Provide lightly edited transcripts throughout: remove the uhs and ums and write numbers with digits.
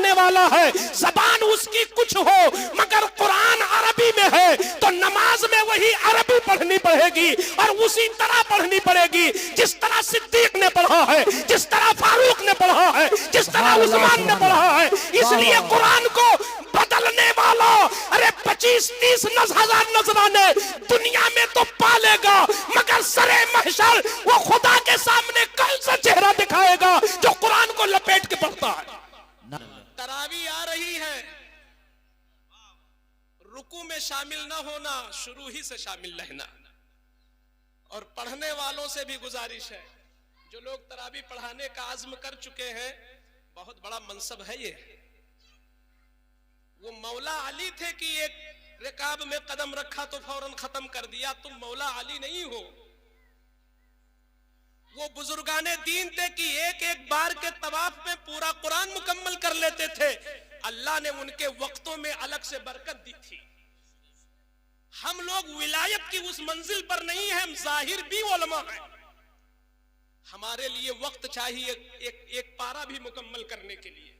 पढ़ने वाला है, जबान उसकी कुछ हो मगर कुरान अरबी में है, तो नमाज में वही अरबी पढ़नी पड़ेगी और उसी तरह पढ़नी पड़ेगी जिस तरह सिद्दीक ने पढ़ा है, जिस तरह फारूक ने पढ़ा है, जिस तरह उस्मान ने पढ़ा है। इसलिए कुरान को बदलने वाला, अरे 25-30 हजार नजराने दुनिया में तो पालेगा मगर सरे महशर वो खुदा के सामने कल सा चेहरा दिखाएगा जो कुरान को लपेट के पढ़ता है। तरावी आ रही है, रुकू में शामिल ना होना, शुरू ही से शामिल रहना। और पढ़ने वालों से भी गुजारिश है, जो लोग तरावी पढ़ाने का आज़्म कर चुके हैं, बहुत बड़ा मनसब है ये। वो मौला अली थे कि एक रिकाब में कदम रखा तो फौरन खत्म कर दिया, तुम मौला अली नहीं हो। वो बुजुर्गाने दीन थे कि एक एक बार के तवाफ में पूरा कुरान मुकम्मल कर लेते थे। अल्लाह ने उनके वक्तों में अलग से बरकत दी थी। हम लोग विलायत की उस मंजिल पर नहीं है, हम जाहिर भी उलमा हैं। हमारे लिए वक्त चाहिए एक पारा भी मुकम्मल करने के लिए।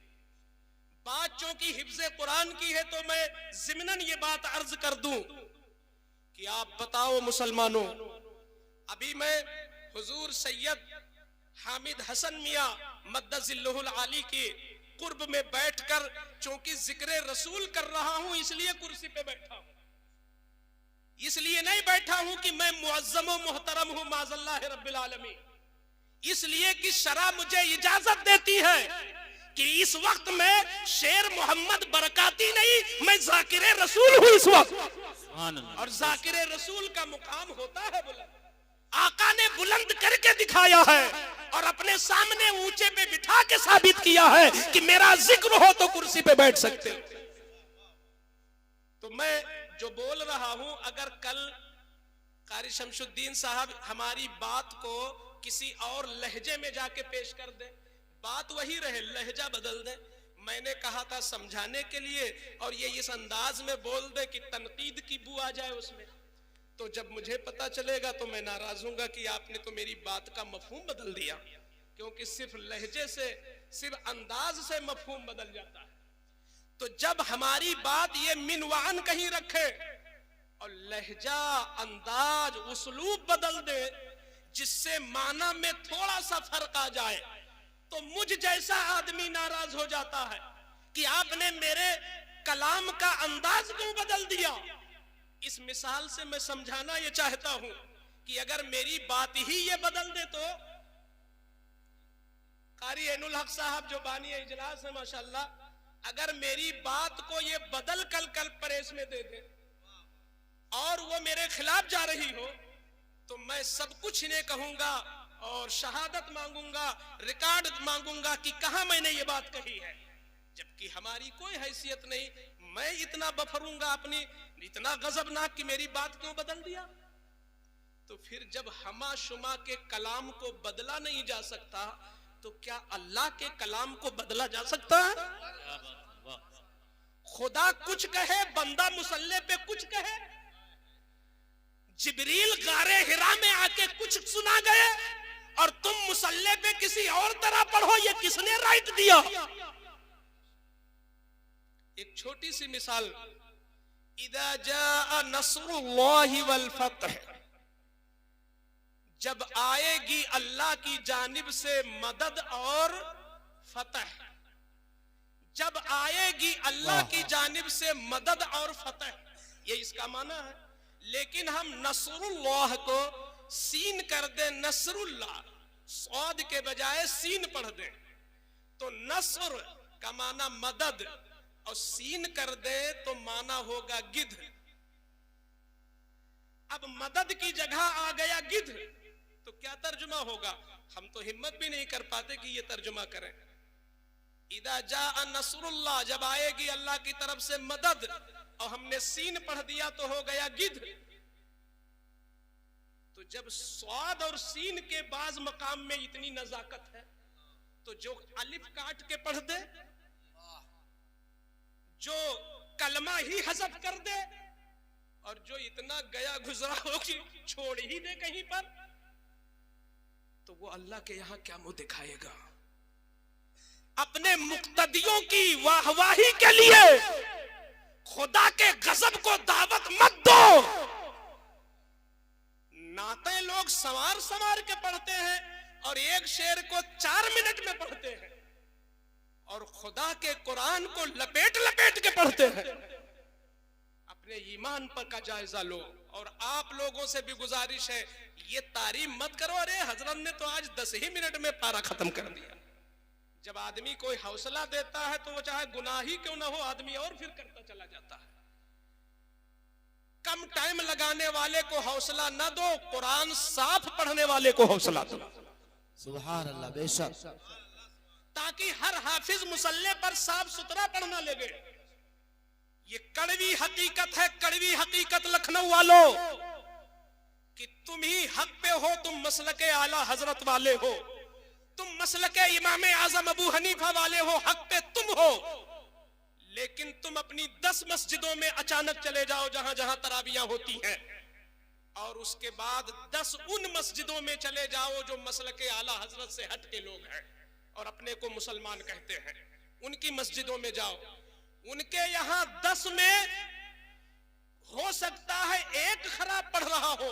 बात चूंकि हिफ्ज़े कुरान की है तो मैं ज़िमनन ये बात अर्ज कर दूं कि आप बताओ मुसलमानों, अभी मैं हुजूर सैयद हामिद हसन मियां मद्दजिल्लुहुल आली के कुर्ब में बैठकर चूंकि जिक्र रसूल कर रहा हूं इसलिए कुर्सी पे बैठा हूं। इसलिए नहीं बैठा हूं कि मैं मुअज़्ज़म व मुहतरम हूं माज़ल्लाह रब्बिल आलमीन, इसलिए कि शरा मुझे इजाजत देती है कि इस वक्त मैं शेर मोहम्मद बरकाती नहीं, मैं जाकिर रसूल हूं इस वक्त। और जाकिर रसूल का मुकाम होता है बुलंद। आका ने बुलंद करके दिखाया है और अपने सामने ऊंचे पे बिठा के साबित किया है कि मेरा जिक्र हो तो कुर्सी पे बैठ सकते हो। तो मैं जो बोल रहा हूं, अगर कल कारी शमशुद्दीन साहब हमारी बात को किसी और लहजे में जाके पेश कर दे, बात वही रहे, लहजा बदल दे। मैंने कहा था समझाने के लिए और ये इस अंदाज में बोल दे कि तनकीद की बू आ जाए उसमें, तो जब मुझे पता चलेगा तो मैं नाराज हूंगा कि आपने तो मेरी बात का मफहूम बदल दिया। क्योंकि सिर्फ लहजे से, सिर्फ अंदाज से मफहूम बदल जाता है। तो जब हमारी बात ये मिनवान कहीं रखे और लहजा, अंदाज, उसलूब बदल दे जिससे माना में थोड़ा सा फर्क आ जाए, तो मुझ जैसा आदमी नाराज हो जाता है कि आपने मेरे कलाम का अंदाज क्यों बदल दिया। इस मिसाल से मैं समझाना ये चाहता हूं कि अगर मेरी बात ही ये बदल दे तो कारी ऐनुल हक साहब जो बानी इजलास है माशाल्लाह, अगर मेरी बात को ये बदल कल प्रेस में दे दे और वो मेरे खिलाफ जा रही हो तो मैं सब कुछ इन्हें कहूंगा और शहादत मांगूंगा, रिकॉर्ड मांगूंगा कि कहां मैंने ये बात कही है, जबकि हमारी कोई हैसियत नहीं। मैं इतना बफरूंगा अपनी, इतना गजबनाक कि मेरी बात क्यों बदल दिया। तो फिर जब हमा शुमा के कलाम को बदला नहीं जा सकता तो क्या अल्लाह के कलाम को बदला जा सकता है? खुदा कुछ कहे, बंदा मुसल्ले पे कुछ कहे, जिब्रील गारे हिरा में आके कुछ सुना गए और तुम मुसल्ले पे किसी और तरह पढ़ो, ये किसने राइट दिया? एक छोटी सी मिसाल, इदा जा नस्रुल्लाहि वल फतह, जब आएगी अल्लाह की जानिब से मदद और फतह, जब आएगी अल्लाह की जानिब से मदद और फतह, ये इसका माना है। लेकिन हम नस्रुल्लाह को सीन कर दे, नस्रुल्लाह सौद के बजाय सीन पढ़ दे तो नस्र का माना मदद और सीन कर दे तो माना होगा गिद्ध। अब मदद की जगह आ गया गिद्ध तो क्या तर्जुमा होगा? हम तो हिम्मत भी नहीं कर पाते कि ये तर्जुमा करें। इदा जा नस्रुल्लाह, जब आएगी अल्लाह की तरफ से मदद और हमने सीन पढ़ दिया तो हो गया गिद्ध। तो जब स्वाद और सीन के बाज मकाम में इतनी नजाकत है तो जो अलिफ काट के पढ़ दे, जो कलमा ही हज़फ कर दे और जो इतना गया गुजरा हो कि छोड़ ही दे कहीं पर, तो वो अल्लाह के यहां क्या मुंह दिखाएगा? अपने मुक्तदियों की वाहवाही के लिए खुदा के गजब को दावत मत दो। नाते लोग संवार संवार के पढ़ते हैं और एक शेर को 4 मिनट में पढ़ते हैं, और खुदा के कुरान को लपेट लपेट के पढ़ते हैं। अपने ईमान पर का जायजा लो। और आप लोगों से भी गुजारिश है, ये तारीफ मत करो, अरे हजरत ने तो आज 10 ही मिनट में पारा खत्म कर दिया। जब आदमी कोई हौसला देता है तो वो चाहे गुनाह ही क्यों ना हो, आदमी और फिर करता चला जाता है। कम टाइम लगाने वाले को हौसला न दो, कुरान साफ पढ़ने वाले को हौसला दो। सुभान अल्लाह, बेशक, ताकि हर हाफिज मुसल्ले पर साफ सुथरा पढ़ना लगे। ये कड़वी हकीकत है, कड़वी हकीकत लखनऊ वालों, कि तुम ही हक पे हो, तुम मसलके आला हजरत वाले हो, तुम मसलके इमाम आजम अबू हनीफा वाले हो, हक पे तुम हो। लेकिन तुम अपनी 10 मस्जिदों में अचानक चले जाओ जहां जहां तरावियां होती हैं, और उसके बाद 10 उन मस्जिदों में चले जाओ जो मसलके आला हजरत से हट के लोग हैं और अपने को मुसलमान कहते हैं। उनकी मस्जिदों में जाओ, उनके यहां 10 में हो सकता है एक खराब पढ़ रहा हो,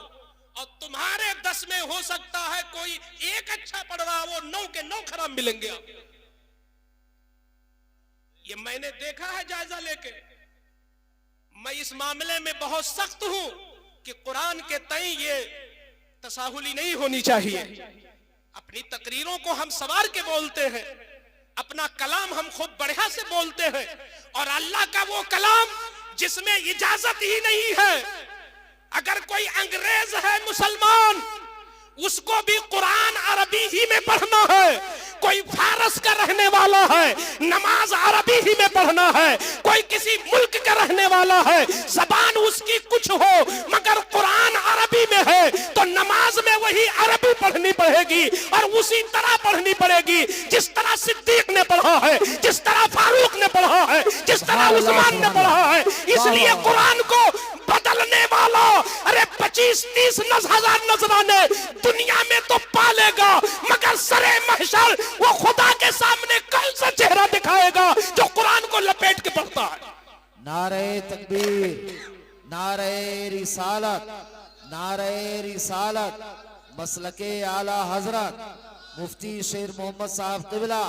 और तुम्हारे 10 में हो सकता है कोई एक अच्छा पढ़ रहा हो, 9 के 9 खराब मिलेंगे आपको। ये मैंने देखा है जायजा लेके। मैं इस मामले में बहुत सख्त हूं कि कुरान के तई ये तसाहुली नहीं होनी चाहिए। अपनी तकरीरों को हम सवार के बोलते हैं, अपना कलाम हम खूब बढ़िया से बोलते हैं, और अल्लाह का वो कलाम जिसमें इजाजत ही नहीं है। अगर कोई अंग्रेज है मुसलमान, उसको भी कुरान अरबी ही में पढ़ना है। कोई फारस का रहने वाला है, नमाज अरबी ही में पढ़ना है। कोई किसी मुल्क का रहने वाला है, जबान उसकी कुछ हो मगर कुरान अरबी में है, तो नमाज में वही अरबी पढ़नी पड़ेगी, और उसी तरह पढ़नी पड़ेगी जिस तरह सिद्दीक ने पढ़ा है, जिस तरह फारूक ने पढ़ा है, जिस तरह उस्मान ने पढ़ा है। इसलिए कुरान को बदलने वाला, अरे 25-30 हजार नजराने दुनिया में तो पालेगा, मगर सरे महशर वो खुदा के सामने कल से चेहरा दिखाएगा जो कुरान को लपेट के पढ़ता है। नारे तकबीर, नारे रिसालत, नारे रिसालत, मसलके आला हजरत मुफ्ती शेर मोहम्मद साहब क़िबला,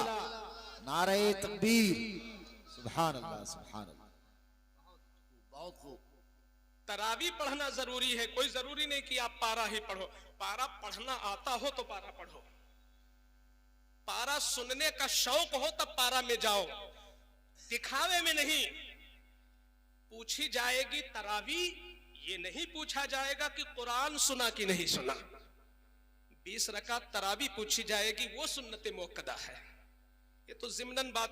नारे तकबीर। सुभान अल्लाह, सुभान अल्लाह, बहुत खूब। तरावी पढ़ना जरूरी है, कोई जरूरी नहीं कि आप पारा ही पढ़ो। पारा पढ़ना आता हो तो पारा पढ़ो, पारा सुनने का शौक हो तब पारा में जाओ, दिखावे में नहीं। पूछी जाएगी तरावी, ये नहीं पूछा जाएगा कि कुरान सुना कि नहीं सुना। 20 रकात तरावी पूछी जाएगी, वो सुन्नत मुअक्कदा है। ये तो जिम्नन बात